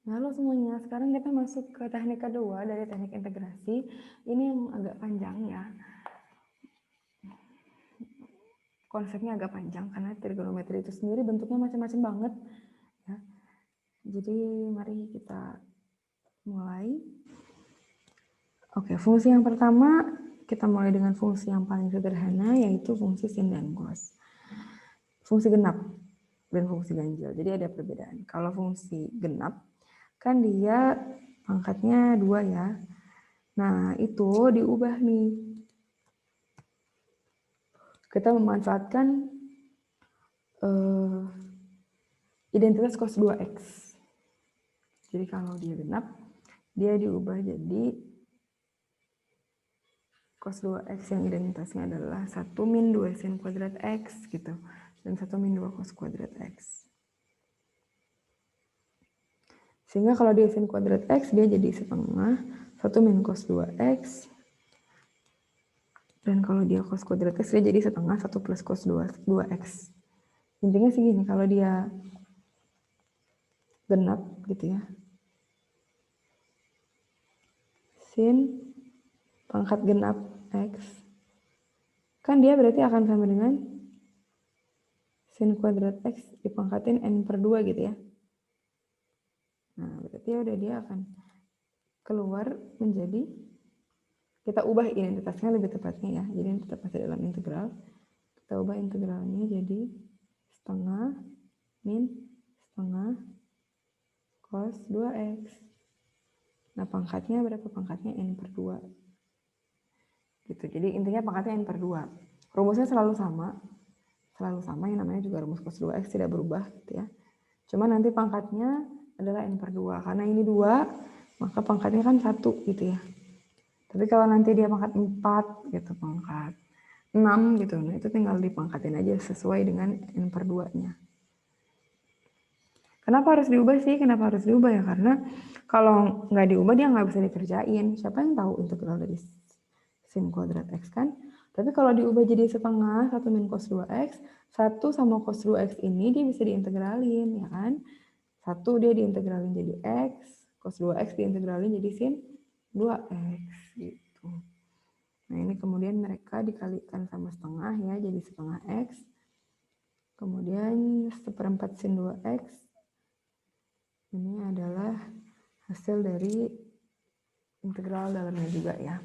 Halo semuanya, sekarang kita masuk ke teknik kedua dari teknik integrasi. Ini yang agak panjang ya. Konsepnya agak panjang karena trigonometri itu sendiri bentuknya macam-macam banget. Ya. Jadi mari kita mulai. Oke, fungsi yang pertama kita mulai dengan fungsi yang paling sederhana yaitu fungsi sin dan cos. Fungsi genap dan fungsi ganjil. Jadi ada perbedaan. Kalau fungsi genap kan dia pangkatnya 2 ya. Nah, itu diubah nih. Kita memanfaatkan identitas cos 2x. Jadi kalau dia genap, dia diubah jadi cos 2x yang identitasnya adalah 1 min 2 sin kuadrat x gitu. Dan 1 min 2 cos kuadrat x. Sehingga kalau dia sin kuadrat x, dia jadi setengah 1 min cos 2x. Dan kalau dia cos kuadrat x, dia jadi setengah 1 plus cos 2x. Intinya sih gini, kalau dia genap gitu ya. Sin pangkat genap x. Kan dia berarti akan sama dengan sin kuadrat x dipangkatin n per 2 gitu ya. Nah, berarti ya udah dia akan keluar menjadi, kita ubah identitasnya lebih tepatnya ya. Jadi ini tetap masih dalam integral. Kita ubah integralnya jadi setengah min setengah cos 2x. Nah, pangkatnya berapa? Pangkatnya n per 2. Gitu. Jadi intinya pangkatnya n per 2. Rumusnya selalu sama. Selalu sama, yang namanya juga rumus cos 2x tidak berubah gitu ya. Cuma nanti pangkatnya adalah n per 2. Karena ini 2, maka pangkatnya kan 1 gitu ya. Tapi kalau nanti dia pangkat 4 gitu, pangkat 6 gitu, nah itu tinggal dipangkatin aja sesuai dengan n per 2-nya. Kenapa harus diubah sih? Kenapa harus diubah ya? Karena kalau nggak diubah dia nggak bisa dikerjain. Siapa yang tahu integral dari sin kuadrat x kan? Tapi kalau diubah jadi setengah 1 min cos 2x, 1 sama cos 2x ini dia bisa diintegralin ya kan? 1 dia diintegralin jadi x, cos 2x diintegralin jadi sin 2x gitu. Nah ini kemudian mereka dikalikan sama setengah ya, jadi setengah x. Kemudian seperempat sin 2x. Ini adalah hasil dari integral dalamnya juga ya.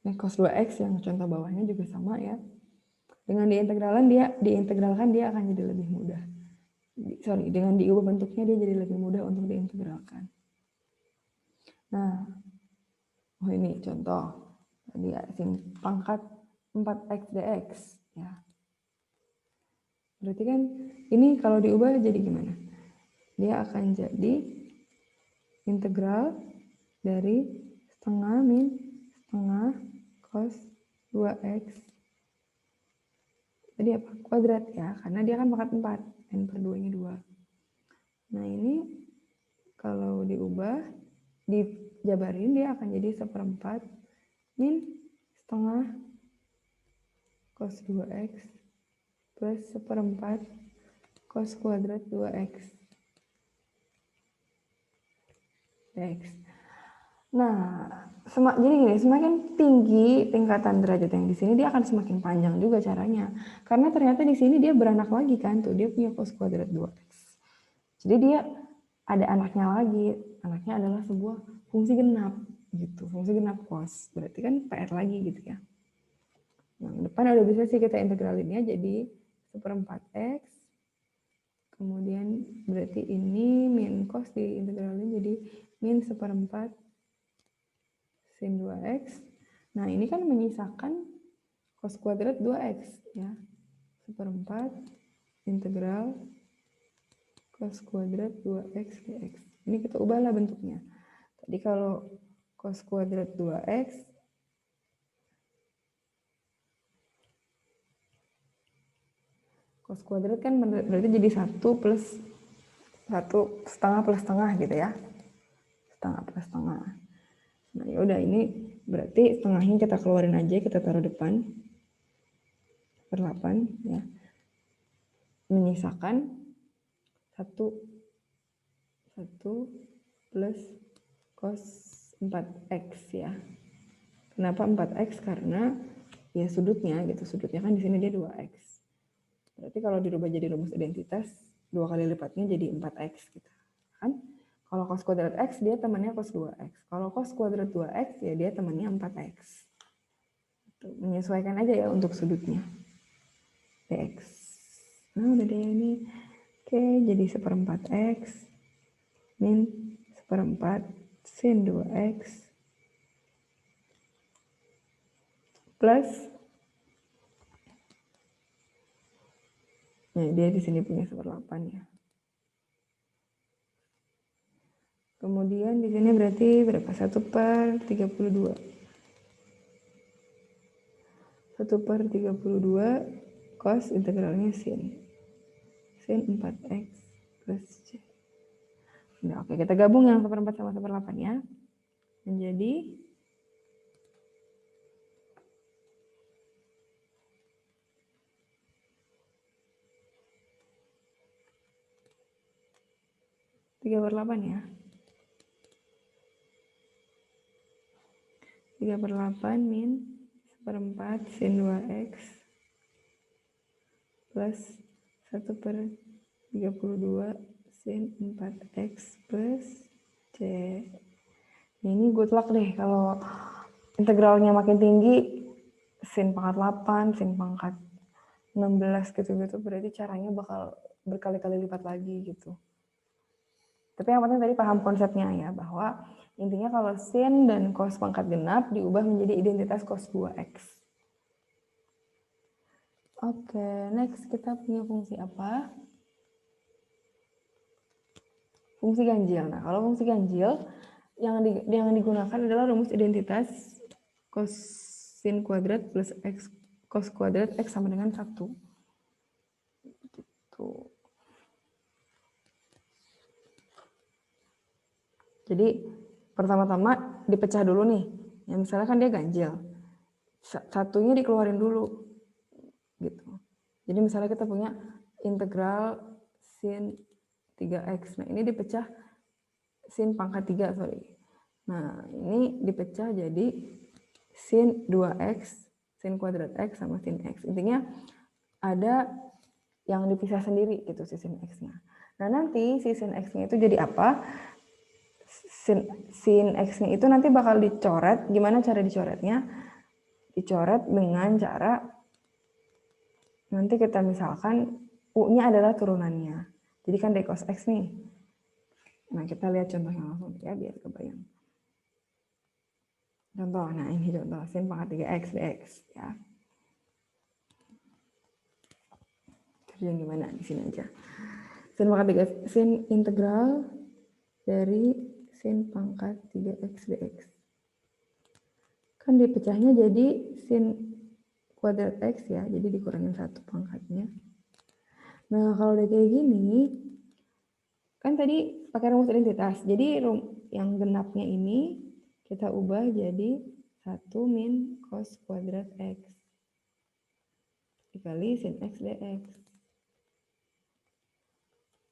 Ini cos 2x yang contoh bawahnya juga sama ya. Dengan diintegralkan dia akan jadi lebih mudah. Dengan diubah bentuknya dia jadi lebih mudah untuk diintegralkan. Nah, ini contoh. Tadi sin pangkat 4x dx ya. Berarti kan ini kalau diubah jadi gimana? Dia akan jadi integral dari setengah min setengah cos 2x. Jadi apa? Kuadrat ya, karena dia kan pangkat 4, n per 2-nya 2. Nah ini kalau diubah, dijabarin dia akan jadi seperempat min setengah cos 2x plus seperempat cos kuadrat 2x dx. Nah, jadi gini, semakin tinggi tingkatan derajat yang di sini dia akan semakin panjang juga caranya. Karena ternyata di sini dia beranak lagi kan, tuh dia punya cos kuadrat 2x. Jadi dia ada anaknya lagi, anaknya adalah sebuah fungsi genap gitu, fungsi genap cos. Berarti kan PR lagi gitu ya. Nah, depan udah bisa sih kita integralinnya jadi seperempat x. Kemudian berarti ini min cos diintegralin jadi min seperempat sin 2x. Nah ini kan menyisakan cos kuadrat 2x ya. Seperempat integral cos kuadrat 2x dx. Ini kita ubahlah bentuknya. Tadi kalau cos kuadrat 2x cos kuadrat kan berarti jadi 1 plus 1 setengah plus setengah gitu ya. Setengah plus setengah. Nah ya udah ini Berarti setengahnya kita keluarin aja, kita taruh depan. Per 8 ya. Menyisakan 1 plus cos 4x ya. Kenapa 4x? Karena ya sudutnya gitu. Sudutnya kan di sini dia 2x. Berarti kalau dirubah jadi rumus identitas, 2 kali lipatnya jadi 4x gitu. Kan? Kalau cos kuadrat x dia temannya cos 2x. Kalau cos kuadrat 2x ya dia temannya 4x. Menyesuaikan aja ya untuk sudutnya. Dx. Nah udah deh ini. Oke, jadi 1/4 x min 1/4 sin 2x plus, nah dia di sini punya 1/8 ya. Kemudian di sini berarti berapa? 1/32. 1/32 cos integralnya sin 4x plus c. Nah, oke, kita gabung yang 1/4 sama 1/8 ya. Menjadi 3/8 ya. 3/8 min 1/4 sin 2x plus 1/32 sin 4x plus c. Nah, ini good luck deh kalau integralnya makin tinggi, sin pangkat 8, sin pangkat 16 gitu-gitu, berarti caranya bakal berkali-kali lipat lagi gitu. Tapi yang penting tadi paham konsepnya ya, bahwa intinya kalau sin dan cos pangkat genap diubah menjadi identitas cos 2x. Oke, next kita punya fungsi apa? Fungsi ganjil. Nah, kalau fungsi ganjil yang digunakan adalah rumus identitas cos sin kuadrat plus x cos kuadrat x sama dengan 1. Gitu. Jadi pertama-tama dipecah dulu nih. Ya, misalnya kan dia ganjil. Satunya dikeluarin dulu. Gitu. Jadi misalnya kita punya integral sin 3x. Nah, ini dipecah sin pangkat 3, sorry. Nah, ini dipecah jadi sin 2x, sin kuadrat x sama sin x. Intinya ada yang dipisah sendiri gitu si sin x-nya. Nah, nanti si sin x-nya itu jadi apa? Sin x-nya itu nanti bakal dicoret. Gimana cara dicoretnya? Dicoret dengan cara nanti kita misalkan u-nya adalah turunannya. Jadi kan d cos x nih. Nah, kita lihat contohnya langsung ya biar kebayang. Contoh, nah ini contoh sin pangkat 3x dx ya. Kerjain gimana di sini aja. Sin pangkat 3 sin integral dari sin pangkat 3x dx. Kan dipecahnya jadi sin kuadrat x ya, jadi dikurangin 1 pangkatnya. Nah, kalau udah kayak gini, kan tadi pakai rumus identitas. Jadi yang genapnya ini kita ubah jadi 1 min cos kuadrat x dikali sin x dx.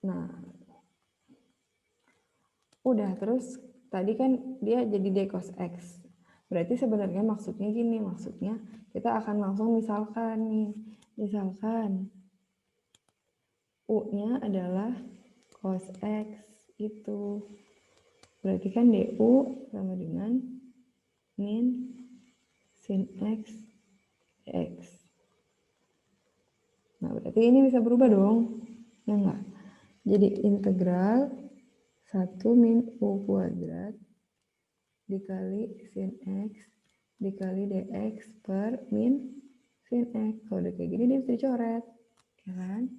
Nah, udah, terus tadi kan dia jadi d cos x. Berarti sebenarnya maksudnya gini, maksudnya kita akan langsung misalkan nih, misalkan u-nya adalah cos x itu. Berarti kan du sama dengan min sin x dx. Nah, berarti ini bisa berubah dong. Ya enggak? Jadi integral 1 min u kuadrat dikali sin x dikali dx per min sin x. Kalau udah kayak gini dia bisa dicoret. Ya kan?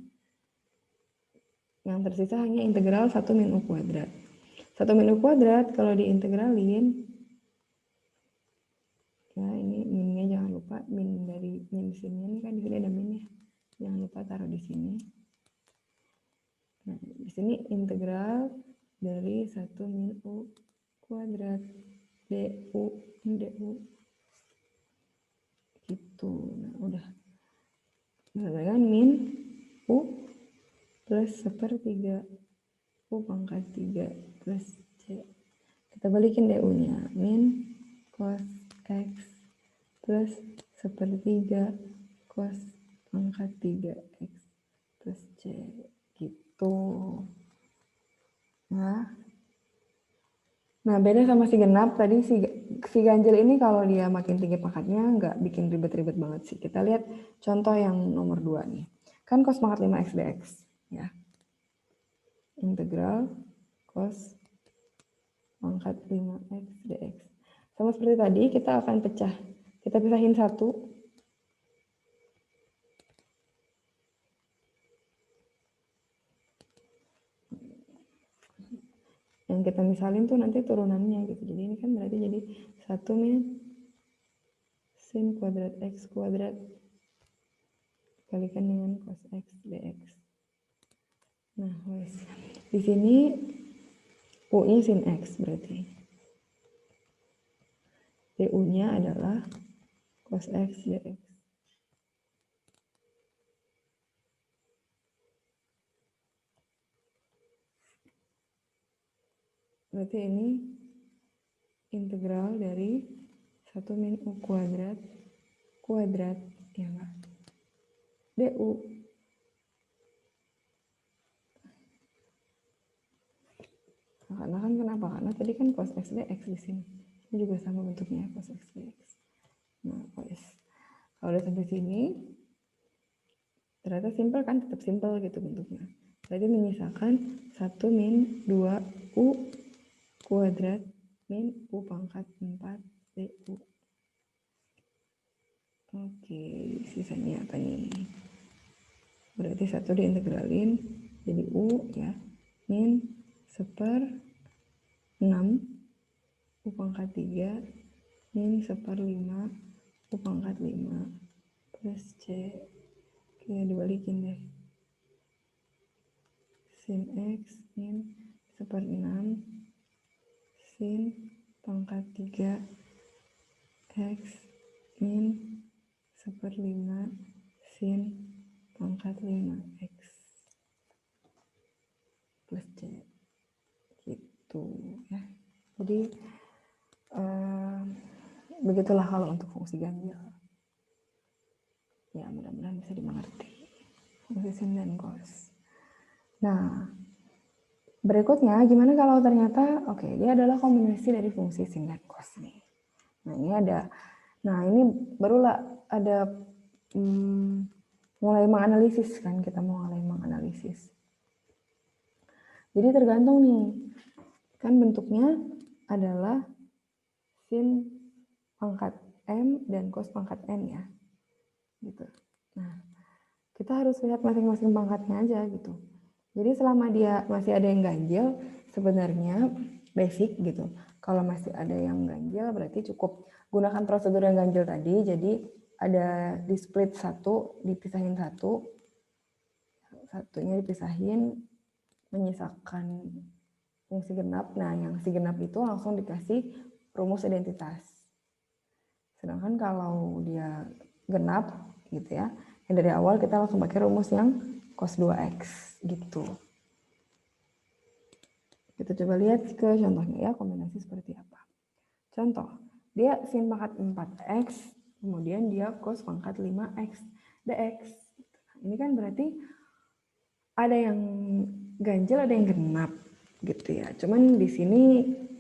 Yang tersisa hanya integral 1 min u kuadrat. 1 min u kuadrat kalau diintegralin, ya ini minnya jangan lupa, min dari min sinnya ini kan di sini ada min ya. Jangan lupa taruh di sini. Nah, di sini integral dari 1 min u kuadrat du gitu. Nah udah, dengan min U plus 1/3 U pangkat 3 plus C. Kita balikin deh U-nya, min cos X plus 1/3 cos pangkat 3 X plus C, gitu. Nah beda sama si genap, tadi si ganjil ini kalau dia makin tinggi pangkatnya nggak bikin ribet-ribet banget sih. Kita lihat contoh yang nomor 2 nih. Kan cos pangkat 5 X dx, ya. Integral cos pangkat 5x dx. Sama seperti tadi, kita akan pecah. Kita pisahin satu. Yang kita misalin tuh nanti turunannya gitu. Jadi ini kan berarti jadi 1 min sin kuadrat x kuadrat dikalikan dengan cos x dx. Nah, wes. Di sini U-nya sin x berarti. Du-nya adalah cos x dx. Berarti ini integral dari 1 min U kuadrat ya enggak? Du. Nah, karena kan kenapa? Karena tadi kan cos x dx di sini. Ini juga sama bentuknya cos x dx. Nah, wes. Kalau udah sampai sini, ternyata simpel kan, tetap simpel gitu bentuknya. Berarti menyisakan 1 min 2U kuadrat min U pangkat 4 DU. Oke, sisanya apa nih? Berarti 1 diintegralin jadi U ya, min 1/6 U pangkat 3 min 1/5 U pangkat 5 plus C. Oke, dibalikin deh. Sin X min 1/6 sin pangkat 3 X min 1/5 sin pangkat 5X plus C. Gitu ya. Jadi begitulah kalau untuk fungsi ganjil. Ya, mudah-mudahan bisa dimengerti. Fungsi sin dan cos. Nah, berikutnya gimana kalau ternyata dia adalah kombinasi dari fungsi sin dan cos nih. Nah, ini barulah ada mulai menganalisis kan, kita mulai menganalisis. Jadi tergantung nih, kan bentuknya adalah sin pangkat M dan cos pangkat N ya, gitu. Nah, kita harus lihat masing-masing pangkatnya aja gitu. Jadi selama dia masih ada yang ganjil, sebenarnya basic gitu. Kalau masih ada yang ganjil, berarti cukup gunakan prosedur yang ganjil tadi. Jadi ada di split 1, dipisahin 1, satunya dipisahin, menyisakan fungsi genap. Nah, yang si genap itu langsung dikasih rumus identitas. Sedangkan kalau dia genap gitu ya, yang dari awal kita langsung pakai rumus yang cos 2x gitu. Kita coba lihat ke contohnya ya, kombinasi seperti apa. Contoh, dia sin pangkat 4x, kemudian dia cos pangkat 5x dx. Ini kan berarti ada yang ganjil, ada yang genap gitu ya. Cuman di sini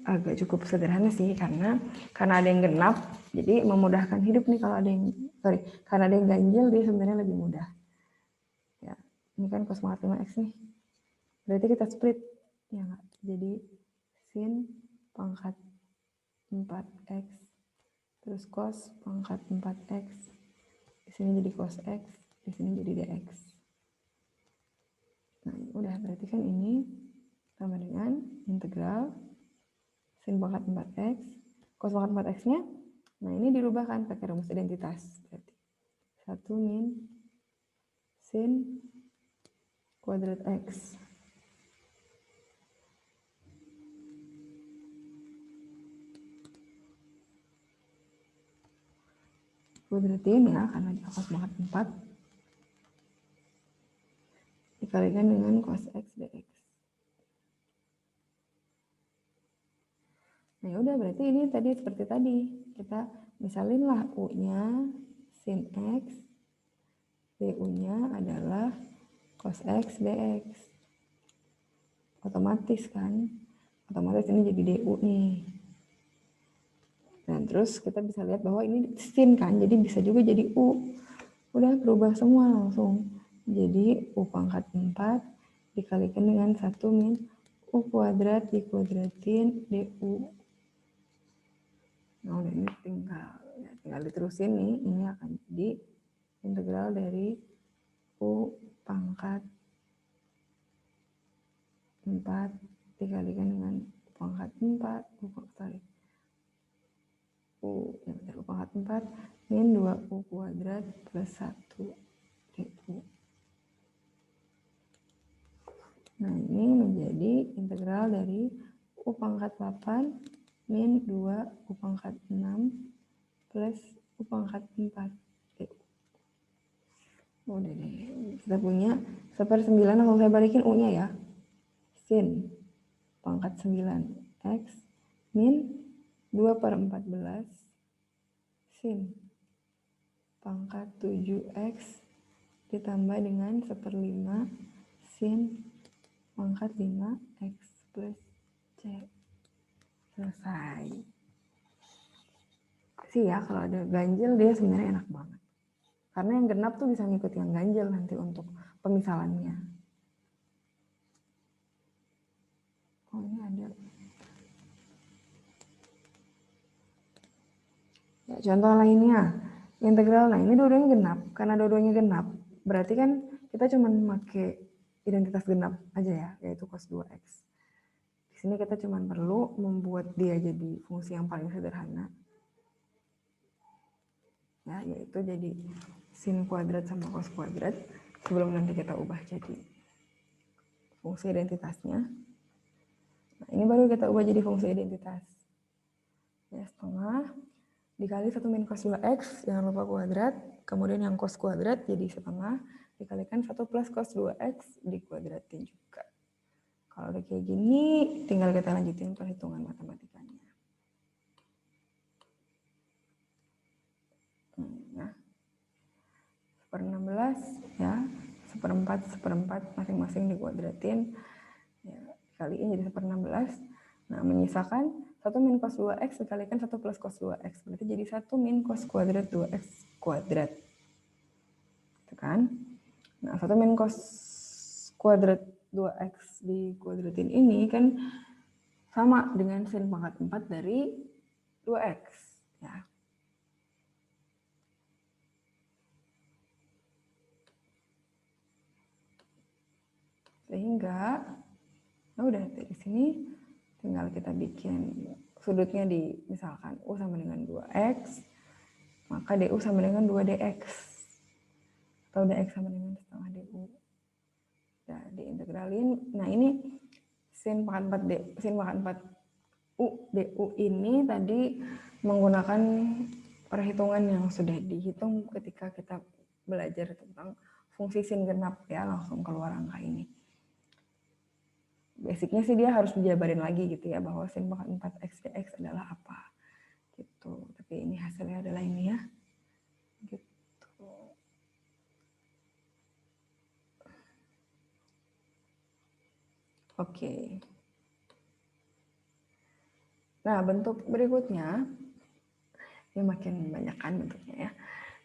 agak cukup sederhana sih, karena ada yang genap, jadi memudahkan hidup nih. Kalau ada yang karena ada yang ganjil, dia sebenarnya lebih mudah. Ya, ini kan cos pangkat 5x nih. Berarti kita split ya enggak? Jadi sin pangkat 4x terus cos pangkat 4x. Di sini jadi cos x, di sini jadi dx. Nah, udah, berarti kan ini sama dengan integral sin pangkat 4x, cos pangkat 4x-nya. Nah, ini dirubahkan pakai rumus identitas. Berarti 1 min sin kuadrat x kuadratin ya, karena dia cos pangkat 4 dikalikan dengan cos X dx. Nah ya udah, berarti ini tadi seperti tadi, kita misalin lah U-nya sin X, du-nya adalah cos X dx. Otomatis kan, otomatis ini jadi du nih. Dan terus kita bisa lihat bahwa ini sin kan, jadi bisa juga jadi U. Udah berubah semua langsung. Jadi U pangkat 4 dikalikan dengan 1 min U kuadrat dikuadratin du. Nah udah, ini tinggal diterusin nih, ini akan jadi integral dari U pangkat 4 dikalikan dengan U pangkat 4, U pangkat 4 min 2U kuadrat plus 1 du. Nah ini menjadi integral dari U pangkat 8 min 2 U pangkat 6 plus U pangkat 4 du. Udah deh, kita punya 1/9, langsung saya balikin U nya ya. Sin pangkat 9 X min 2/14 sin pangkat 7X ditambah dengan 1/5 sin pangkat 5X plus C. Selesai. Sih ya, kalau ada ganjil dia sebenarnya enak banget. Karena yang genap tuh bisa ngikut yang ganjil nanti untuk pemisalannya. Oh ini ada. Ya, contoh lainnya, integral. Nah ini dua-duanya genap. Karena dua-duanya genap, berarti kan kita cuma pakai identitas genap aja ya, yaitu cos 2x. Di sini kita cuma perlu membuat dia jadi fungsi yang paling sederhana. Ya, yaitu jadi sin kuadrat sama cos kuadrat sebelum nanti kita ubah jadi fungsi identitasnya. Nah, ini baru kita ubah jadi fungsi identitas. Ya, setengah dikali 1 min cos 2x, jangan lupa kuadrat, kemudian yang cos kuadrat jadi setengah dikalikan 1 plus cos 2x dikuadratin juga. Kalau udah kayak gini, tinggal kita lanjutin perhitungan matematikanya. Nah, 1/16 ya, 1/4 masing-masing dikuadratin. Ya, dikaliin jadi 1/16. Nah, menyisakan 1 min cos 2x dikalikan 1 plus cos 2x. Berarti jadi 1 min cos kuadrat 2x kuadrat. Itu kan? Nah, 1 min cos kuadrat 2x dikuadratin ini kan sama dengan sin pangkat 4 dari 2x. Ya. Sehingga, nah udah dari sini tinggal kita bikin sudutnya di misalkan U sama dengan 2x, maka DU sama dengan 2dx. Atau dx sama dengan setengah du. Nah, diintegralin. Nah, ini sin pangkat 4 sin pangkat 4 U du ini tadi menggunakan perhitungan yang sudah dihitung ketika kita belajar tentang fungsi sin genap ya, langsung keluar angka ini. Basicnya sih dia harus dijabarin lagi gitu ya, bahwa sin pangkat 4x dx adalah apa gitu. Tapi ini hasilnya adalah ini ya. Gitu. Oke. Nah, bentuk berikutnya ini makin banyak kan bentuknya ya.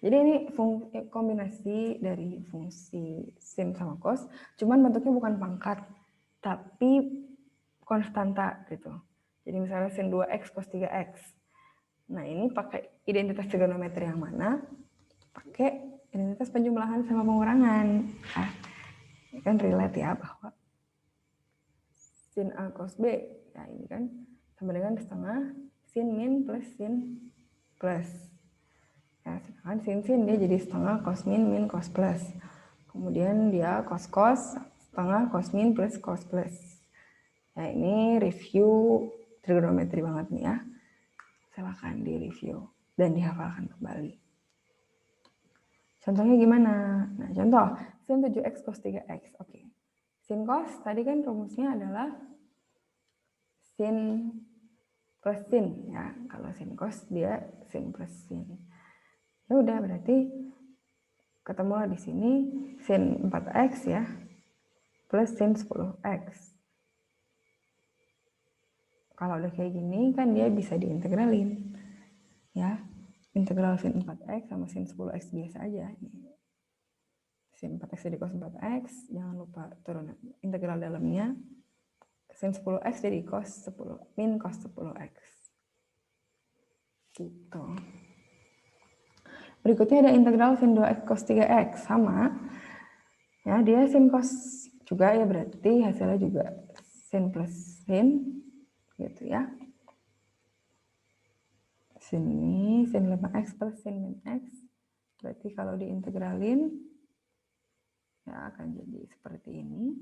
Jadi ini kombinasi dari fungsi sin sama cos, cuman bentuknya bukan pangkat, tapi konstanta gitu. Jadi misalnya sin 2x cos 3x. Nah, ini pakai identitas trigonometri yang mana? Pakai identitas penjumlahan sama pengurangan. Nah, ini kan relate ya, bahwa sin A cos B, ya ini kan sama dengan setengah sin min plus sin plus. Ya, sedangkan sin dia jadi setengah cos min cos plus. Kemudian dia cos setengah cos min plus cos plus. Ya, ini review trigonometri banget nih ya. Silakan di review dan dihafalkan kembali. Contohnya gimana? Nah, contoh sin 7x cos 3x. Oke. Sin cos tadi kan rumusnya adalah sin plus sin ya. Kalau sin cos dia sin plus sin. Ya udah berarti ketemulah di sini sin 4x ya plus sin 10x. Kalau udah kayak gini kan dia bisa diintegralin ya. Integral sin 4x sama sin 10x biasa aja. Sin 4x jadi cos 4x, jangan lupa turun integral dalamnya. Sin 10x jadi cos 10 min cos 10x. Gitu. Berikutnya ada integral sin 2x cos 3x sama. Ya, dia sin cos juga ya, berarti hasilnya juga sin plus sin gitu ya. Sini sin 5x plus sin min x. Berarti kalau diintegralin ya akan jadi seperti ini.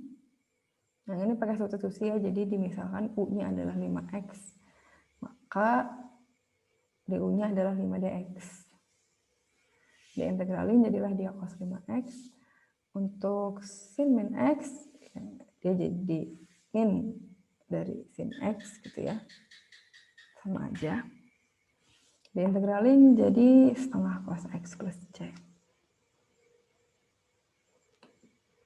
Nah, ini pakai substitusi ya, jadi dimisalkan u-nya adalah 5x. Maka du-nya adalah 5dx. Diintegralin jadilah dia cos 5x. Untuk sin min x, dia jadi min dari sin x gitu ya. Sama aja. Diintegralin jadi setengah cos x plus c.